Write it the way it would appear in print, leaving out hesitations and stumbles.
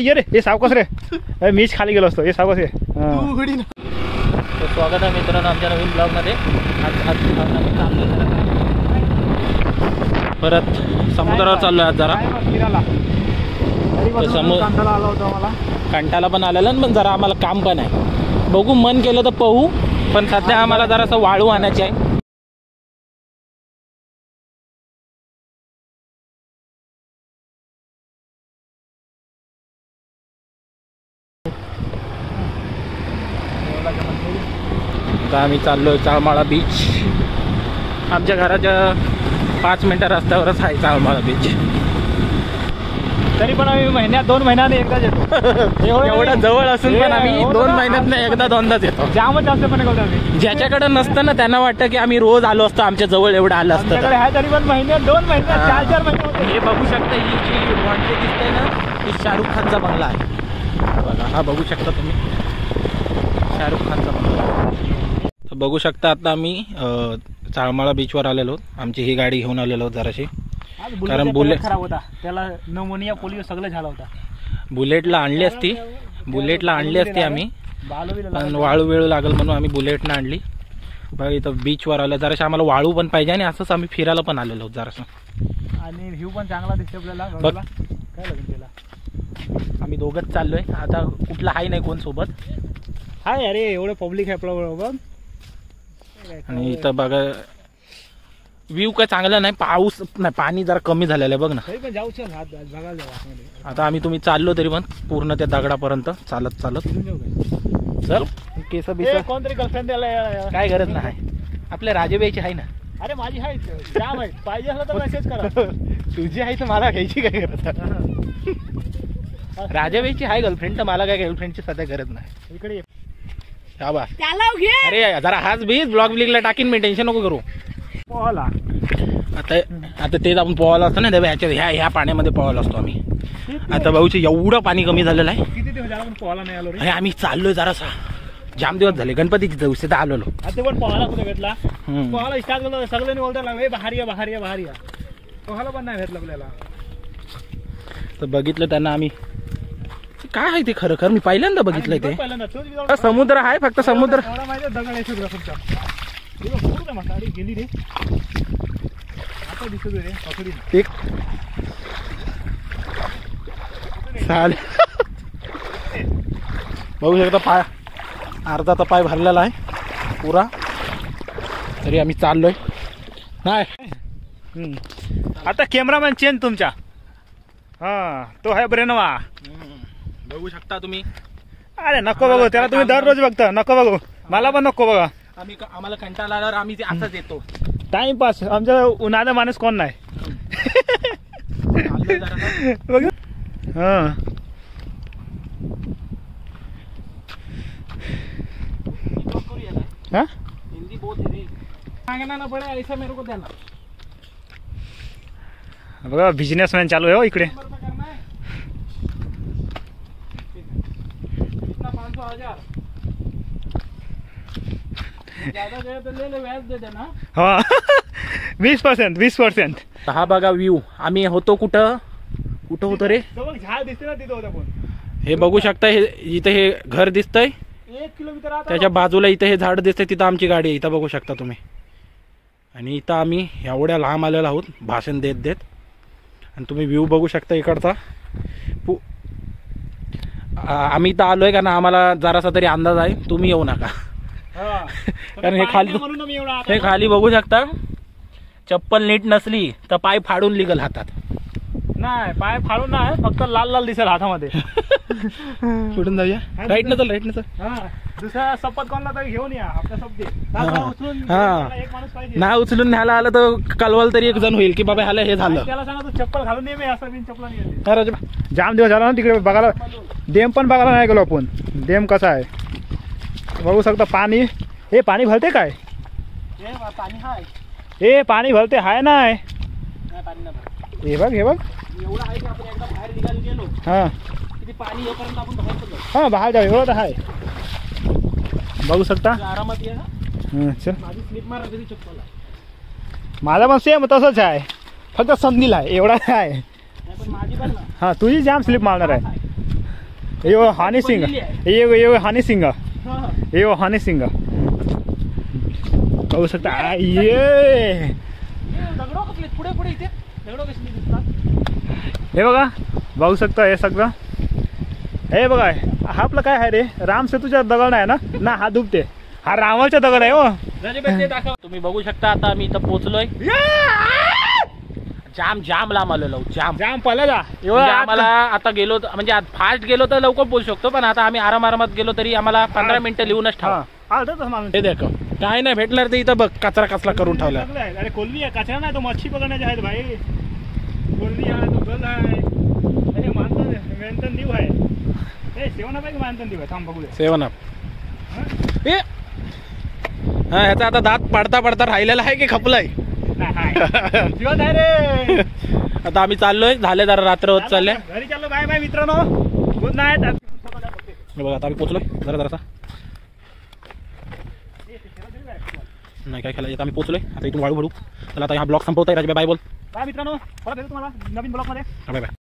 ये रे, हे सावकाश रे, मीच खाली गेलो असतो. हे सावकाश आहे. स्वागत आहे मित्रांनो आमच्या नवीन ब्लॉगमध्ये. परत समुद्रावर चाललोय आज जरा. कंटाला पण आलेला पण जरा आम्हाला काम पण आहे. बघू मन केलं तर पाहू, पण सध्या आम्हाला जरासं वाळू आणायची आहे. आता आम्ही चाललोय चाळमाळा बीच. आमच्या घराच्या 5 मिनिटं रस्त्यावरच आहे चाळमाळा बीच. तरी पण आम्ही महिन्यात 2 महिन्याने एकदाच येतो. एवढा जवळ असून पण आम्ही 2 महिन्यात एकदा दोनदाच येतो. जामच जास्त पण ज्याच्याकडे नसतं ना त्यांना वाटतं की आम्ही रोज आलो असतो, आमच्या जवळ एवढं आलं असतं. तरी पण महिन्यात 2 महिन्यात 4-4 महिने. हे बघू शकता, ही जी मॉन्टे दिसते ना, ही शाहरुख खानचा बंगला आहे. बघा, हा बघू शकता तुम्ही, शाहरुख खानचा बंगला. तर बघू शकता आता आम्ही चाळमाळा बीचवर आलेलो. आमची ही गाडी घेऊन आलेलो जराशी, कारण बुलेट खराब होता, त्याला नमोनिया पोलिओ सगळं झाला होता. बुलेटला आणली असती आम्ही, पण वाळू वेळ लागल म्हणून आम्ही बुलेटनं आणली. बघा इथं बीचवर आलं, जराशी आम्हाला वाळू पण पाहिजे आणि असंच आम्ही फिरायला पण आलेलो जरासं. आणि व्ह्यू पण चांगला दिसतो आपल्याला. बघ काय लागेल त्याला, आम्ही दोघंच चाललोय आता, कुठला आहे नाही कोण सोबत. हाय अरे, एवढं पब्लिक आहे आपल्या बरोबर. आणि इथं बघा व्ह्यू काय चांगला नाही, पाऊस नाही, पाणी जरा कमी झालेलं आहे बघ ना. पण जाऊ चल, आता आम्ही तुम्ही चाललो तरी पण पूर्ण त्या दगडापर्यंत चालत चल. केस बिस कोणतरी गर्लफ्रेंड द्यायला काय गरज नाही, आपल्या राजेबाईची आहे ना. अरे माझी आहे, जाम आहे, पाहिजे असलं तर मेसेज करा. तुझी आहे तर मला घ्यायची काय गरज. राजेबाईची आहे गर्लफ्रेंड, तर मला काय गर्लफ्रेंडची सध्या गरज नाही. इकडे ये. अरे जरा हाच बीच ब्लॉग ब्लिगला टाकीन मी, टेन्शन नको करू. पोहाला आता तेच आपण पोहायला असतो ना, ह्या पाण्यामध्ये पोहायला असतो आम्ही. आता भाऊचे एवढं पाणी कमी झालेलं आहे. किती दिवस झाला पण पोहायला नाही आलो रे. आम्ही चाललोय जरासा, जाम दिवस झाले, गणपतीची दिवशी तर आलेलो. आता पण पोहायला कुठे भेटला, पोहायला स्टार्ट करतो सगळ्यांनी बोलता लागले बाहेर या बाहेर या बाहेर या. पोहायला पण नाही भेटलं आपल्याला. तर बघितलं त्यांना आम्ही, काय आहे ते खरं मी पहिल्यांदा बघितलंय ते. समुद्र आहे फक्त, समुद्र दगड आहे सगळं फक्त. गेली रे आता दिसत रे एक चाल. बघू शकता पाय, अर्धाचा पाय भरलेला आहे पुरा. तरी आम्ही चाललोय. नाही आता कॅमेरामॅन चेंज तुमच्या. हा तो आहे ब्रेनवा. बघू शकता तुम्ही. अरे नको बघू त्याला, तुम्ही दररोज बघता. नको बघू, मला पण नको बघा. आम्हाला कंटाळा आल्यावर आम्ही ते असंच येतो. टाइमपास, आमच्या उन्हाळा माणूस कोण नाही. बघ हा हिंदी बहुत है रे, मांगना ना पड़े ऐसा मेरे को देना. बघा बिझनेसमॅन चालू आहे हो इकडे. 500,000 हा 20%. हा बघा व्ह्यू. आम्ही होतो कुठं होतो रे, झाड दिसते ना तिथं होतं. पण हे बघू शकता, हे इथं हे घर दिसतंय, 1 किलोमीटर त्याच्या बाजूला इथं हे झाड दिसतंय, तिथं आमची गाडी आहे. इथं बघू शकता तुम्ही. आणि इथं आम्ही एवढ्या लांब आलेलो आहोत भाषण देत. आणि तुम्ही व्ह्यू बघू शकता इकडचा. आम्ही इथं आलोय कारण आम्हाला जरासा तरी अंदाज आहे, तुम्ही येऊ नका. कारण हे खाली बघू शकता, चप्पल नीट नसली तर पाय फाडून निघल हातात. नाही पाय फाडून नाही, फक्त लाल दिसेल हातामध्ये. कुठून जाऊया, राईट न चल. दुसरा सपत कोणला तरी घेऊन या आपल्या शब्द. नाही उचलून न्यायला आलं तर कलवाल तरी एक जण होईल की बाबा ह्याला हे झालं. त्याला सांगा तू चप्पल घालून ये, असं बिन चप्पल. जाम दिवस झाला ना तिकडे बघायला, डेम पण बघायला नाही गेलो आपण. डेम कसा आहे बघू शकता. पाणी, हे पाणी भरते काय, हे पाणी भरते हाय नाही. हे बघ हा हा बाहेर जाऊ एवढं तर आहे. बघू शकता आरामात ये. चल माझा पण सेम तसंच आहे, फक्त संधीला आहे एवढा आहे. हा तुझी जाम स्लिप मारणार आहे. यो हनी सिंग ये हनी सिंग ये हनी सिंग बघू शकता ये पुढे पुढे इथे दगड कसली दिसतात हे बघा बघू शकता हे सगळं हे बघा हा आपलं काय आहे रे राम सेतूच्या दगड आहे ना हा दुबते हा रामाचा दगड आहे हो तुम्ही बघू शकता आता आम्ही इथं पोहोचलोय जाम लांब आलेलो जाम पळला जा म्हणजे आम्हाला आता गेलो म्हणजे फास्ट गेलो तर लवकर पोहोचू शकतो पण आता आम्ही आरामात गेलो तरी आम्हाला 15 मिनिटं लिहूनच ठेवा हे देखो काय नाही भेटणार ते इथं बघ कचरा कसला करून ठेवला अरे कोलवी आहे कचरा नाही तो मच्छी पकडण्याचे आहेत भाई कोलवी आहे तो गल आहे हे मानतन देव आहे हे सेवन पाहिजे मानतन देव आहे थांब बघू सेवन ए हा ह्याचा आता दात पडता राहिलेला आहे की खपलाय रे आता आम्ही चाललोय झाले जरा रात्र होत चालले घरी चाललो बाय बाय मित्रांनो गुड नाईट बघा आता आम्ही पोहोचलोय जरासा नाही काय खेळायचं आम्ही पोहोचलोय आता इथून वाळू भरू चला आता हा ब्लॉग संपवताय राजबाई बाय बोल बाय मित्रांनो परत येतो तुम्हाला नवीन ब्लॉग मध्ये बाय बाय